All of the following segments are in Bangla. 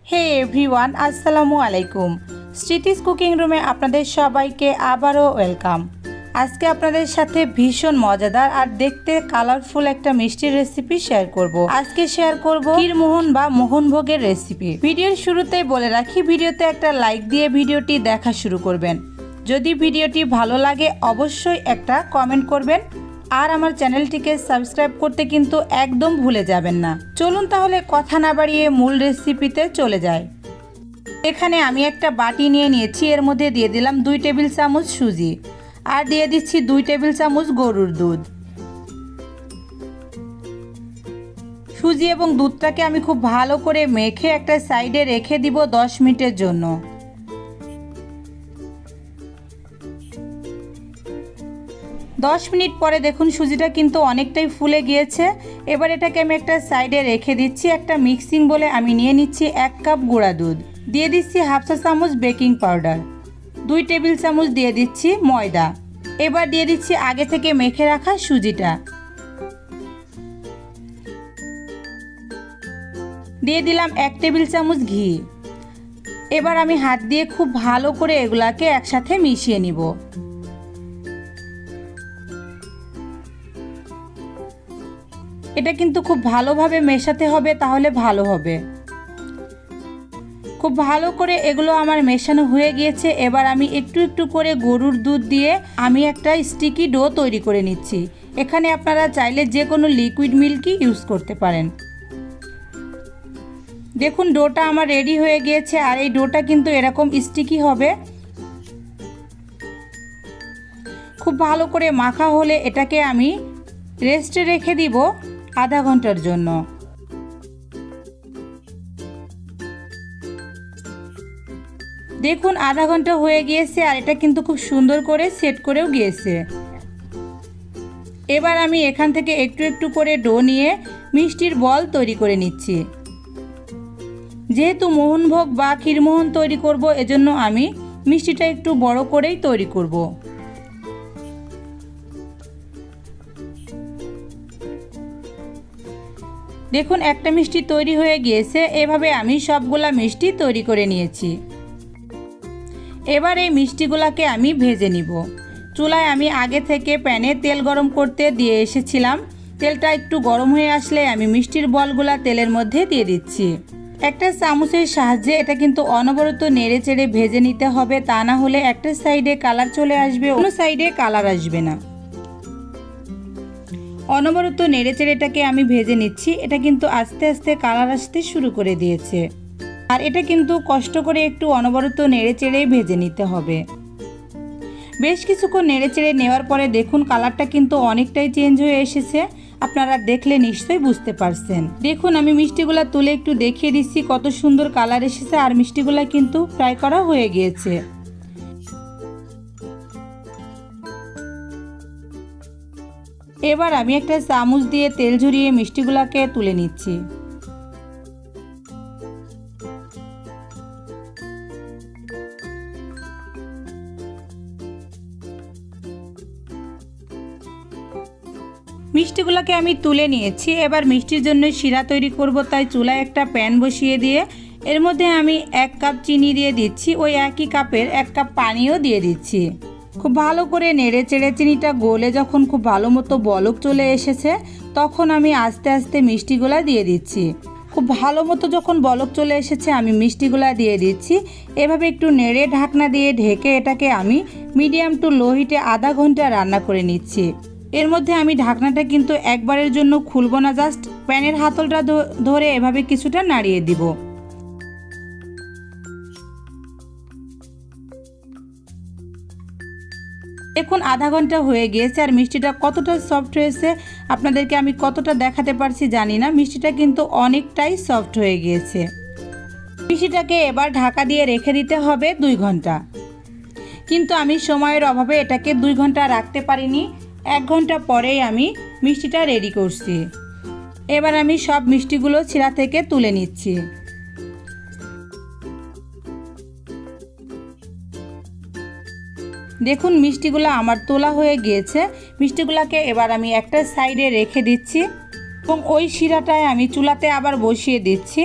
হে এভরিওয়ান, আসসালামু আলাইকুম। স্মৃতিস কুকিং রুমে আপনাদের সবাইকে আবারও ওয়েলকাম। আজকে আপনাদের সাথে ভীষণ মজাদার আর দেখতে কালারফুল একটা মিষ্টির রেসিপি শেয়ার করব। আজকে শেয়ার করব ক্ষীরমোহন বা মোহনভোগের রেসিপি। ভিডিওর শুরুতেই বলে রাখি, ভিডিওতে একটা লাইক দিয়ে ভিডিওটি দেখা শুরু করবেন। যদি ভিডিওটি ভালো লাগে অবশ্যই একটা কমেন্ট করবেন, আর আমার চ্যানেলটিকে সাবস্ক্রাইব করতে কিন্তু একদম ভুলে যাবেন না। চলুন তাহলে কথা না বাড়িয়ে মূল রেসিপিতে চলে যাই। এখানে আমি একটা বাটি নিয়ে নিয়েছি, এর মধ্যে দিয়ে দিলাম 2 টেবিল চামচ সুজি, আর দিয়ে দিচ্ছি 2 টেবিল চামচ গরুর দুধ। সুজি এবং দুধটাকে আমি খুব ভালো করে মেখে একটা সাইডে রেখে দিব 10 মিনিটের জন্য। দশ মিনিট পরে দেখুন সুজিটা কিন্তু অনেকটাই ফুলে গিয়েছে। এবার এটাকে আমি একটা সাইডে রেখে দিচ্ছি। একটা মিক্সিং বলে আমি নিয়ে নিচ্ছি 1 কাপ গুঁড়া দুধ, দিয়ে দিচ্ছি 1/2 চা চামচ বেকিং পাউডার, 2 টেবিল চামচ দিয়ে দিচ্ছি ময়দা। এবার দিয়ে দিচ্ছি আগে থেকে মেখে রাখা সুজিটা, দিয়ে দিলাম 1 টেবিল চামচ ঘি। এবার আমি হাত দিয়ে খুব ভালো করে এগুলাকে একসাথে মিশিয়ে নিব। এটা কিন্তু খুব ভালোভাবে মেশাতে হবে, তাহলে ভালো হবে। খুব ভালো করে এগুলো আমার মেশানো হয়ে গিয়েছে। এবার আমি একটু একটু করে গরুর দুধ দিয়ে আমি একটা স্টিকি ডো তৈরি করে নিচ্ছি। এখানে আপনারা চাইলে যে কোনো লিকুইড মিল্কই ইউজ করতে পারেন। দেখুন ডোটা আমার রেডি হয়ে গিয়েছে, আর এই ডোটা কিন্তু এরকম স্টিকি হবে। খুব ভালো করে মাখা হলে এটাকে আমি রেস্টে রেখে দিব আধা ঘন্টার জন্য। দেখুন আধা ঘন্টা হয়ে গিয়েছে, আর এটা কিন্তু খুব সুন্দর করে সেট করেও গিয়েছে। এবার আমি এখান থেকে একটু একটু করে ডো নিয়ে মিষ্টির বল তৈরি করে নিচ্ছি। যেহেতু মোহনভোগ বা ক্ষীরমোহন তৈরি করব, এজন্য আমি মিষ্টিটা একটু বড় করেই তৈরি করব। দেখুন একটা মিষ্টি তৈরি হয়ে গিয়েছে। এভাবে আমি সবগুলা মিষ্টি তৈরি করে নিয়েছি। এবার এই মিষ্টিগুলাকে আমি ভেজে নিব। চুলায় আমি আগে থেকে প্যানে তেল গরম করতে দিয়ে এসেছিলাম। তেলটা একটু গরম হয়ে আসলে আমি মিষ্টির বলগুলা তেলের মধ্যে দিয়ে দিচ্ছি। একটা চামচের সাহায্যে এটা কিন্তু অনবরত নেড়ে চেড়ে ভেজে নিতে হবে, তা না হলে একটা সাইডে কালার চলে আসবে, অন্য সাইডে কালার আসবে না। অনবরত নেড়ে চেড়ে এটাকে আমি ভেজে নিচ্ছি। এটা কিন্তু আস্তে আস্তে কালার আসতে শুরু করে দিয়েছে, আর এটা কিন্তু কষ্ট করে একটু অনবরত নেড়ে চেড়েই ভেজে নিতে হবে। বেশ কিছুক্ষণ নেড়ে চেড়ে নেওয়ার পরে দেখুন কালারটা কিন্তু অনেকটাই চেঞ্জ হয়ে এসেছে। আপনারা দেখলে নিশ্চয়ই বুঝতে পারছেন। দেখুন আমি মিষ্টিগুলা তুলে একটু দেখিয়ে দিচ্ছি কত সুন্দর কালার এসেছে, আর মিষ্টিগুলা কিন্তু ফ্রাই করা হয়ে গিয়েছে। এবার আমি একটা চামচ দিয়ে তেল ঝরিয়ে মিষ্টিগুলাকে তুলে নিচ্ছি। মিষ্টিগুলোকে আমি তুলে নিয়েছি। এবার মিষ্টির জন্য শিরা তৈরি করব, তাই চুলায় একটা প্যান বসিয়ে দিয়ে এর মধ্যে আমি 1 কাপ চিনি দিয়ে দিচ্ছি। ওই একই কাপের 1 কাপ পানিও দিয়ে দিচ্ছি। খুব ভালো করে নেড়ে চেড়ে চিনিটা গলে যখন খুব ভালো মতো বলক চলে এসেছে, তখন আমি আস্তে আস্তে মিষ্টিগুলা দিয়ে দিচ্ছি। খুব ভালো মতো যখন বলক চলে এসেছে আমি মিষ্টিগুলা দিয়ে দিচ্ছি। এভাবে একটু নেড়ে ঢাকনা দিয়ে ঢেকে এটাকে আমি মিডিয়াম টু লো হিটে আধা ঘন্টা রান্না করে নিচ্ছি। এর মধ্যে আমি ঢাকনাটা কিন্তু একবারের জন্য খুলব না, জাস্ট প্যানের হাতলটা ধরে এভাবে কিছুটা নাড়িয়ে দিব। দেখুন আধা ঘন্টা হয়ে গিয়েছে, আর মিষ্টিটা কতটা সফট হয়েছে আপনাদেরকে আমি কতটা দেখাতে পারছি জানি না। মিষ্টিটা কিন্তু অনেকটাই সফট হয়ে গিয়েছে। মিষ্টিটাকে এবার ঢাকা দিয়ে রেখে দিতে হবে 2 ঘন্টা। কিন্তু আমি সময়ের অভাবে এটাকে 2 ঘন্টা রাখতে পারিনি। 1 ঘন্টা পরেই আমি মিষ্টিটা রেডি করছি। এবার আমি সব মিষ্টিগুলো ছিঁড়া থেকে তুলে নিচ্ছি। দেখুন মিষ্টিগুলো আমার তোলা হয়ে গিয়েছে। মিষ্টিগুলোকে এবার আমি একটা সাইডে রেখে দিচ্ছি এবং ওই শিরাটায় আমি চুলাতে আবার বসিয়ে দিচ্ছি।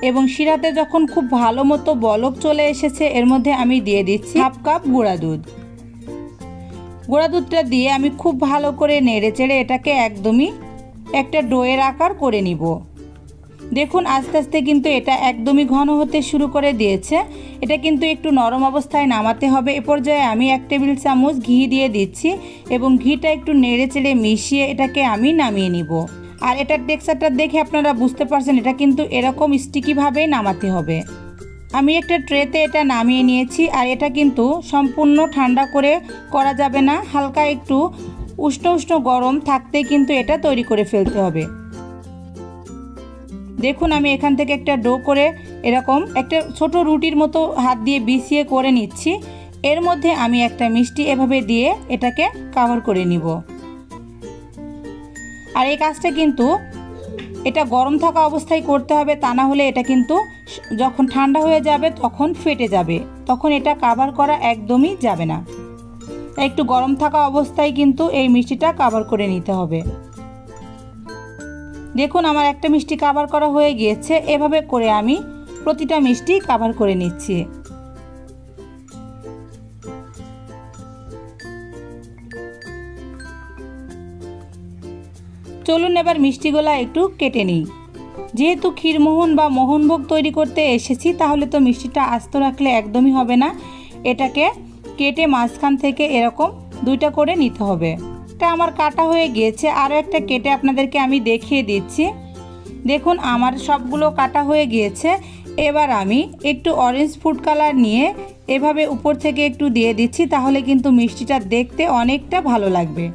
এবং শিরাতে যখন খুব ভালো মতো বলক চলে এসেছে এর মধ্যে আমি দিয়ে দিচ্ছি হাফ কাপ গুঁড়া দুধ। গুঁড়া দুধটা দিয়ে আমি খুব ভালো করে নেড়ে চেড়ে এটাকে একদমই একটা ডোয়ের আকার করে নিব। দেখুন আস্তে আস্তে কিন্তু এটা একদমই ঘন হতে শুরু করে দিয়েছে। এটা কিন্তু একটু নরম অবস্থায় নামাতে হবে। এ পর্যায়ে আমি 1 টেবিল চামচ ঘি দিয়ে দিচ্ছি এবং ঘিটা একটু নেড়ে চেড়ে মিশিয়ে এটাকে আমি নামিয়ে নিব। আর এটার টেক্সচারটা দেখে আপনারা বুঝতে পারছেন এটা কিন্তু এরকম স্টিকিভাবেই নামাতে হবে। আমি একটা ট্রেতে এটা নামিয়ে নিয়েছি। আর এটা কিন্তু সম্পূর্ণ ঠান্ডা করে করা যাবে না, হালকা একটু উষ্ণ উষ্ণ গরম থাকতেই কিন্তু এটা তৈরি করে ফেলতে হবে। দেখুন আমি এখান থেকে একটা ডো করে এরকম একটা ছোট রুটির মতো হাত দিয়ে বিছিয়ে করে নিচ্ছি। এর মধ্যে আমি একটা মিষ্টি এভাবে দিয়ে এটাকে কভার করে নিব। আর এই কাজটা কিন্তু এটা গরম থাকা অবস্থায় করতে হবে, তা না হলে এটা কিন্তু যখন ঠান্ডা হয়ে যাবে তখন ফেটে যাবে, তখন এটা কভার করা একদমই যাবে না। তাই একটু গরম থাকা অবস্থায় কিন্তু এই মিষ্টিটা কভার করে নিতে হবে। দেখুন আমার একটা মিষ্টি কভার করা হয়ে গিয়েছে। এভাবে করে আমি প্রতিটা মিষ্টি কভার করে নিচ্ছি। চলুন এবার মিষ্টিগুলা একটু কেটে নিই। যেহেতু ক্ষীরমোহন বা মোহনভোগ তৈরি করতে এসেছি তাহলে তো মিষ্টিটা আস্ত রাখলে একদমই হবে না। এটাকে কেটে মাঝখান থেকে এরকম 2টা করে নিতে হবে। এটা আমার কাটা হয়ে গিয়েছে, আরও একটা কেটে আপনাদেরকে আমি দেখিয়ে দিচ্ছি। দেখুন আমার সবগুলো কাটা হয়ে গিয়েছে। এবার আমি একটু অরেঞ্জ ফুড কালার নিয়ে এভাবে উপর থেকে একটু দিয়ে দিচ্ছি, তাহলে কিন্তু মিষ্টিটা দেখতে অনেকটা ভালো লাগবে।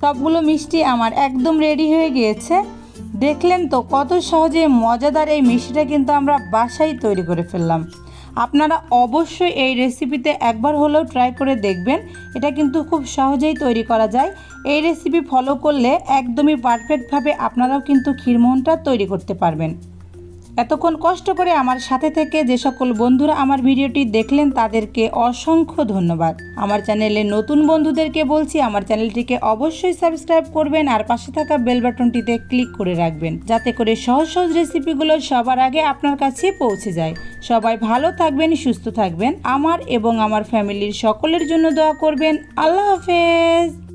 সবগুলো মিষ্টি আমার একদম রেডি হয়ে গিয়েছে। দেখলেন তো কত সহজে মজাদার এই মিষ্টিটা কিন্তু আমরা বাসায় তৈরি করে ফেললাম। আপনারা অবশ্যই এই রেসিপিতে একবার হলেও ট্রাই করে দেখবেন। এটা কিন্তু খুব সহজেই তৈরি করা যায়। এই রেসিপি ফলো করলে একদমই পারফেক্টভাবে আপনারাও কিন্তু ক্ষীরমোহনটা তৈরি করতে পারবেন। এতক্ষণ কষ্ট করে আমার সাথে থেকে যে সকল বন্ধুরা আমার ভিডিওটি দেখলেন তাদেরকে অসংখ্য ধন্যবাদ। আমার চ্যানেলে নতুন বন্ধুদেরকে বলছি আমার চ্যানেলটিকে অবশ্যই সাবস্ক্রাইব করবেন আর পাশে থাকা বেল বাটনটিতে ক্লিক করে রাখবেন, যাতে করে সহজ সহজ রেসিপিগুলো সবার আগে আপনার কাছে পৌঁছে যায়। সবাই ভালো থাকবেন, সুস্থ থাকবেন। আমার এবং আমার ফ্যামিলির সকলের জন্য দোয়া করবেন। আল্লাহ হাফেজ।